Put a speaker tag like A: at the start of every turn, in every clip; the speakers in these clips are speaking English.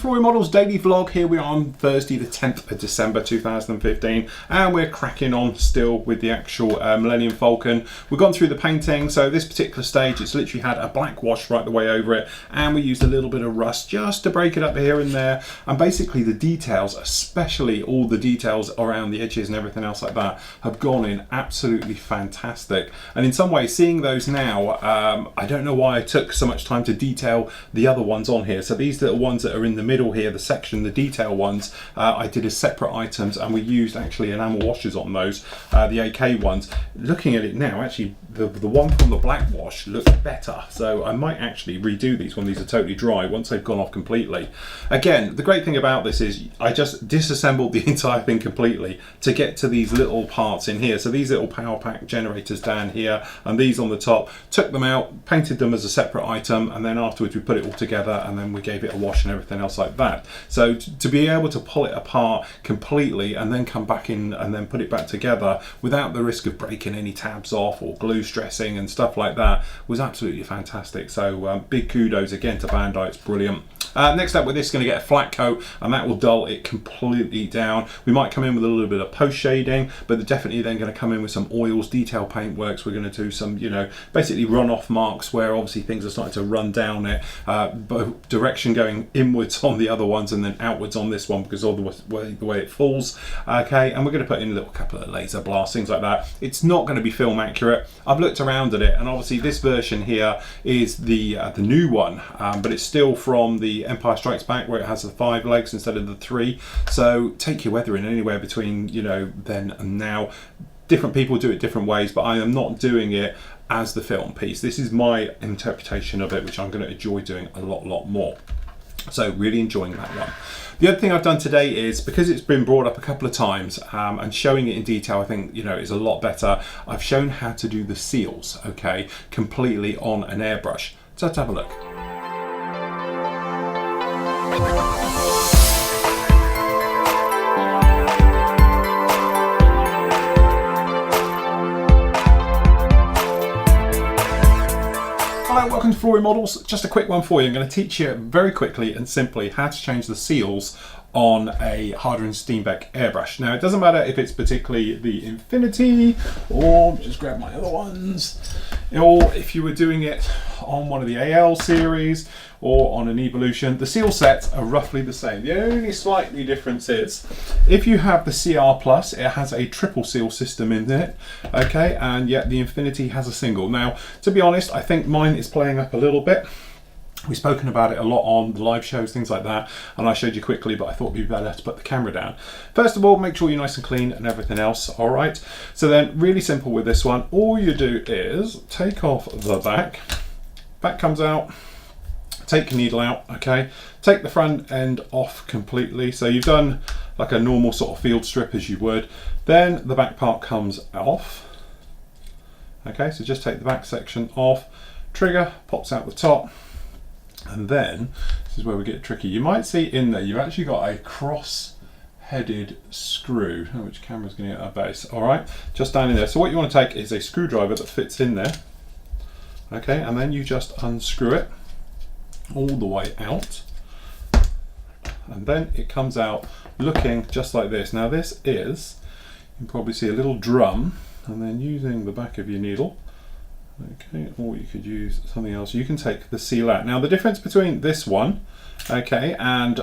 A: Flory Models daily vlog. Here we are on Thursday the 10th of December 2015 and we're cracking on still with the actual Millennium Falcon. We've gone through the painting, so this particular stage it's literally had a black wash right the way over it, and we used a little bit of rust just to break it up here and there, and basically the details, especially all the details around the edges and everything else like that, have gone in absolutely fantastic. And in some ways, seeing those now, I don't know why I took so much time to detail the other ones on here. So these little ones that are in the middle here, the section, the detail ones, I did as separate items, and we used actually enamel washes on those, the AK ones. Looking at it now, actually the one from the black wash looks better, so I might actually redo these when these are totally dry, once they've gone off completely. Again, the great thing about this is I just disassembled the entire thing completely to get to these little parts in here. So these little power pack generators down here and these on the top, took them out, painted them as a separate item, and then afterwards we put it all together and then we gave it a wash and everything else like that. So to be able to pull it apart completely and then come back in and then put it back together without the risk of breaking any tabs off or glue stressing and stuff like that was absolutely fantastic. So big kudos again to Bandai, it's brilliant. Next up with this, going to get a flat coat, and that will dull it completely down. We might come in with a little bit of post shading, but they're definitely then going to come in with some oils, detail paint works. We're going to do some, you know, basically runoff marks where obviously things are starting to run down it, both direction going inwards on the other ones and then outwards on this one because of the way it falls. Okay, and we're going to put in a little couple of laser blasts, things like that. It's not going to be film accurate. I've looked around at it, and obviously this version here is the new one, but it's still from the Empire Strikes Back, where it has the 5 legs instead of the 3. So take your weathering anywhere between, you know, then and now. Different people do it different ways, but I am not doing it as the film piece. This is my interpretation of it, which I'm going to enjoy doing a lot more. So really enjoying that one. The other thing I've done today is, because it's been brought up a couple of times, and showing it in detail I think, you know, is a lot better. I've shown how to do the seals, okay, completely on an airbrush. So let's have a look. Hello, welcome to Flory Models. Just a quick one for you. I'm going to teach you very quickly and simply how to change the seals on a Harder & Steenbeck airbrush. Now, it doesn't matter if it's particularly the Infinity, or just grab my other ones, or if you were doing it on one of the AL series or on an Evolution, the seal sets are roughly the same. The only slightly difference is if you have the CR Plus, it has a triple seal system in it, okay, and yet the Infinity has a single. Now, to be honest, I think mine is playing up a little bit. We've spoken about it a lot on the live shows, things like that, and I showed you quickly, but I thought it'd be better to put the camera down. First of all, make sure you're nice and clean and everything else, all right? So then, really simple with this one, all you do is take off the back comes out, take your needle out, okay? Take the front end off completely, so you've done like a normal sort of field strip as you would. Then the back part comes off, okay? So just take the back section off, trigger pops out the top, and then this is where we get tricky. You might see in there you've actually got a cross-headed screw, which camera's going to get at base. All right, just down in there. So what you want to take is a screwdriver that fits in there, okay, and then you just unscrew it all the way out, and then it comes out looking just like this. Now this is, you can probably see a little drum, and then using the back of your needle, okay, or you could use something else, you can take the seal out. Now the difference between this one, okay, and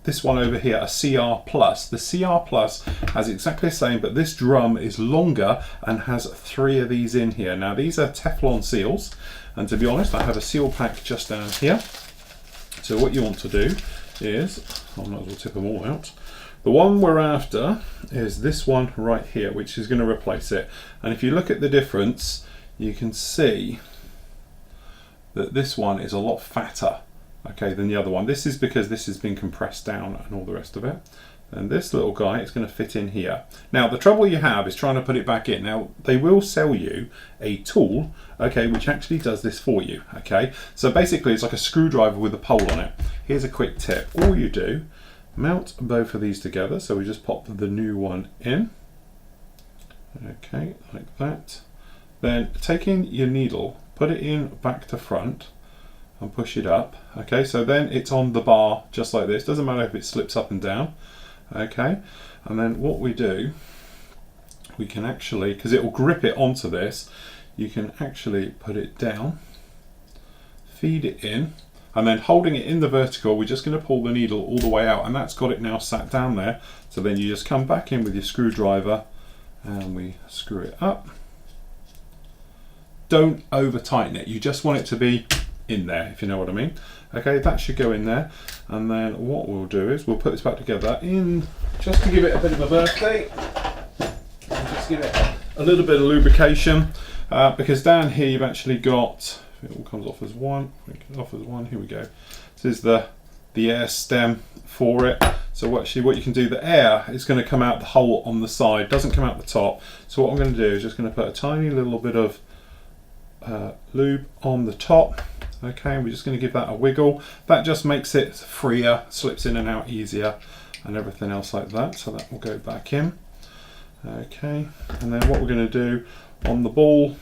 A: this one over here, a CR Plus, the CR Plus has exactly the same, but this drum is longer and has 3 of these in here. Now these are Teflon seals, and to be honest, I have a seal pack just down here. So what you want to do is, I might as well tip them all out. The one we're after is this one right here, which is going to replace it. And if you look at the difference, you can see that this one is a lot fatter, okay, than the other one. This is because this has been compressed down and all the rest of it. And this little guy is going to fit in here. Now the trouble you have is trying to put it back in. Now they will sell you a tool, okay, which actually does this for you, okay. So basically it's like a screwdriver with a pole on it. Here's a quick tip. All you do, mount both of these together. So we just pop the new one in, okay, like that. Then taking your needle, put it in back to front, and push it up. Okay, so then it's on the bar just like this. Doesn't matter if it slips up and down. Okay, and then what we do, we can actually, because it will grip it onto this, you can actually put it down, feed it in, and then holding it in the vertical, we're just going to pull the needle all the way out, and that's got it now sat down there. So then you just come back in with your screwdriver and we screw it up. Don't over tighten it, you just want it to be in there, if you know what I mean. Okay, that should go in there, and then what we'll do is we'll put this back together in, just to give it a bit of a birthday, and just give it a little bit of lubrication, because down here you've actually got, it all comes off as one, here we go. This is the air stem for it. So actually what you can do, the air is going to come out the hole on the side, doesn't come out the top. So what I'm going to do is just going to put a tiny little bit of lube on the top. Okay, we're just going to give that a wiggle. That just makes it freer, slips in and out easier, and everything else like that. So that will go back in. Okay, and then what we're going to do on the ball,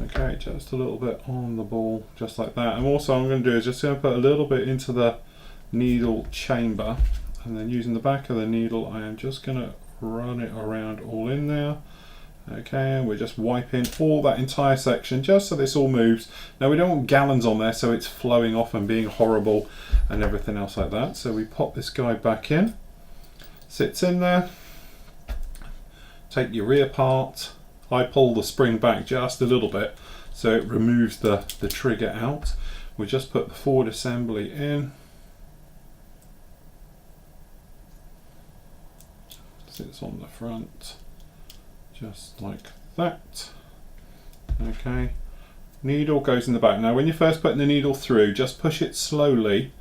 A: okay, just a little bit on the ball, just like that. And also I'm going to do is just going to put a little bit into the needle chamber, and then using the back of the needle I am just going to run it around all in there. Okay, and we're just wiping all that entire section just so this all moves. Now we don't want gallons on there so it's flowing off and being horrible and everything else like that. So we pop this guy back in, sits in there, take your rear part. I pull the spring back just a little bit so it removes the trigger out. We just put the forward assembly in. Sits on the front. Just like that. Okay, needle goes in the back. Now when you're first putting the needle through, just push it slowly,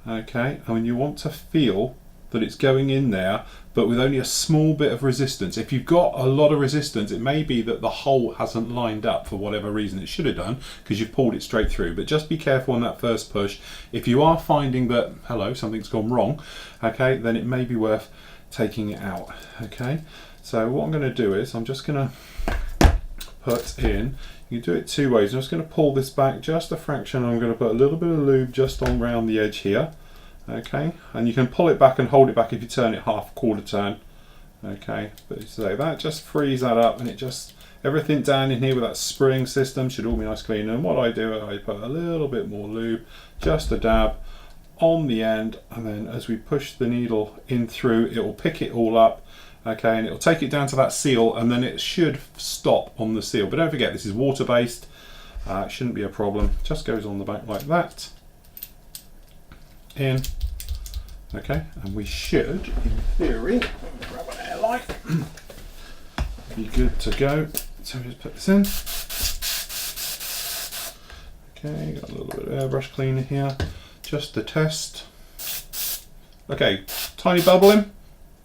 A: okay, and when you want to feel that it's going in there but with only a small bit of resistance. If you've got a lot of resistance, it may be that the hole hasn't lined up for whatever reason. It should have done because you've pulled it straight through, but just be careful on that first push. If you are finding that, hello, something's gone wrong, okay, then it may be worth taking it out. Okay, so what I'm going to do is I'm just going to put in, you do it two ways. I'm just going to pull this back just a fraction. I'm going to put a little bit of lube just on around the edge here. Okay, and you can pull it back and hold it back if you turn it half, quarter turn. Okay, but so that just frees that up, and it just, everything down in here with that spring system should all be nice clean. And what I do, I put a little bit more lube, just a dab on the end, and then as we push the needle in through, it will pick it all up. Okay, and it will take it down to that seal, and then it should stop on the seal. But don't forget, this is water based, it shouldn't be a problem. Just goes on the back like that. In. Okay, and we should, in theory, grab an airline, be good to go. So just put this in. Okay, got a little bit of airbrush cleaner here, just to test. Okay, tiny bubbling.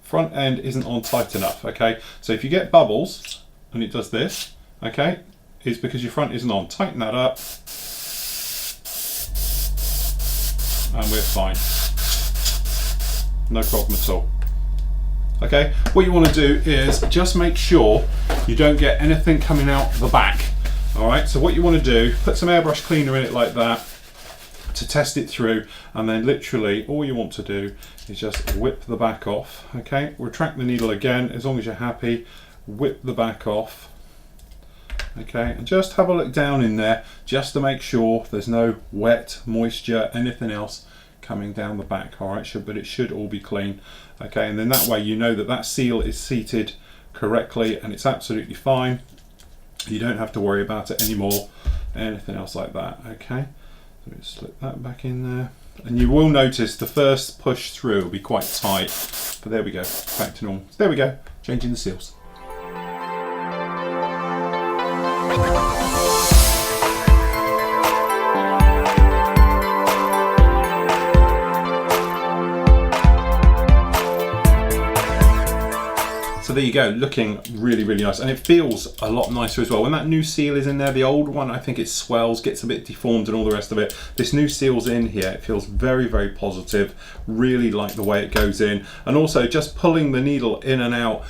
A: Front end isn't on tight enough. Okay, so if you get bubbles and it does this, okay, it's because your front isn't on. Tighten that up. And we're fine. No problem at all. Okay, what you want to do is just make sure you don't get anything coming out the back. Alright, so what you want to do, put some airbrush cleaner in it like that to test it through, and then literally all you want to do is just whip the back off. Okay, retract the needle again as long as you're happy, whip the back off. Okay, and just have a look down in there just to make sure there's no wet, moisture, anything else coming down the back. All right, but it should all be clean. Okay, and then that way you know that that seal is seated correctly and it's absolutely fine. You don't have to worry about it anymore, anything else like that. Okay, so we slip that back in there, and you will notice the first push through will be quite tight, but there we go, back to normal. So there we go, changing the seals. So there you go, looking really, really nice, and it feels a lot nicer as well. When that new seal is in there, the old one, I think it swells, gets a bit deformed and all the rest of it. This new seal's in here, it feels very, very positive. Really like the way it goes in, and also just pulling the needle in and out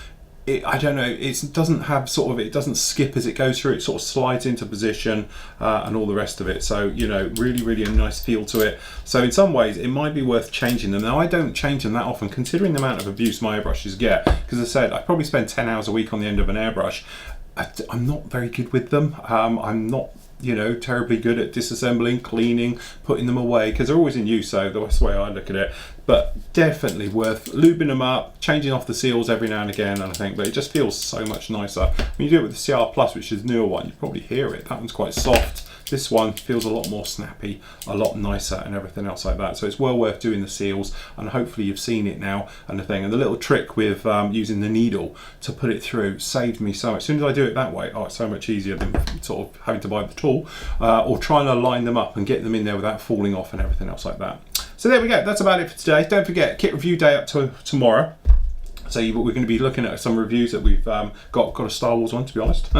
A: I don't know, it doesn't have sort of, it doesn't skip as it goes through, it sort of slides into position and all the rest of it. So, you know, really a nice feel to it. So in some ways it might be worth changing them. Now I don't change them that often considering the amount of abuse my airbrushes get, because as I said, I probably spend 10 hours a week on the end of an airbrush. I'm not very good with them. I'm not, you know, terribly good at disassembling, cleaning, putting them away, because they're always in use, so that's the way I look at it. But definitely worth lubing them up, changing off the seals every now and again, and I think, but it just feels so much nicer. When you do it with the CR Plus, which is the newer one, you probably hear it. That one's quite soft. This one feels a lot more snappy, a lot nicer, and everything else like that. So it's well worth doing the seals, and hopefully you've seen it now and the thing. And the little trick with using the needle to put it through saved me so much. As soon as I do it that way, oh, it's so much easier than sort of having to buy the tool or trying to line them up and get them in there without falling off and everything else like that. So there we go. That's about it for today. Don't forget, kit review day up to tomorrow. So we're going to be looking at some reviews that we've got a Star Wars one, to be honest.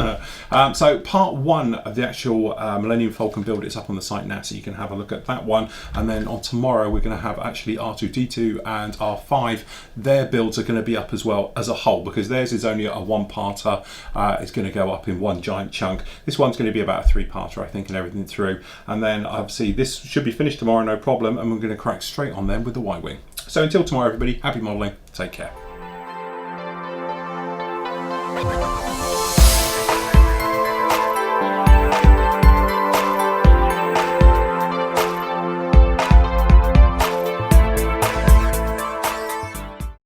A: So part 1 of the actual Millennium Falcon build is up on the site now, so you can have a look at that one. And then on tomorrow, we're going to have actually R2-D2 and R5. Their builds are going to be up as well as a whole, because theirs is only a 1-parter. It's going to go up in one giant chunk. This one's going to be about a 3-parter, I think, and everything through. And then obviously this should be finished tomorrow, no problem. And we're going to crack straight on then with the Y-Wing. So until tomorrow, everybody, happy modelling. Take care.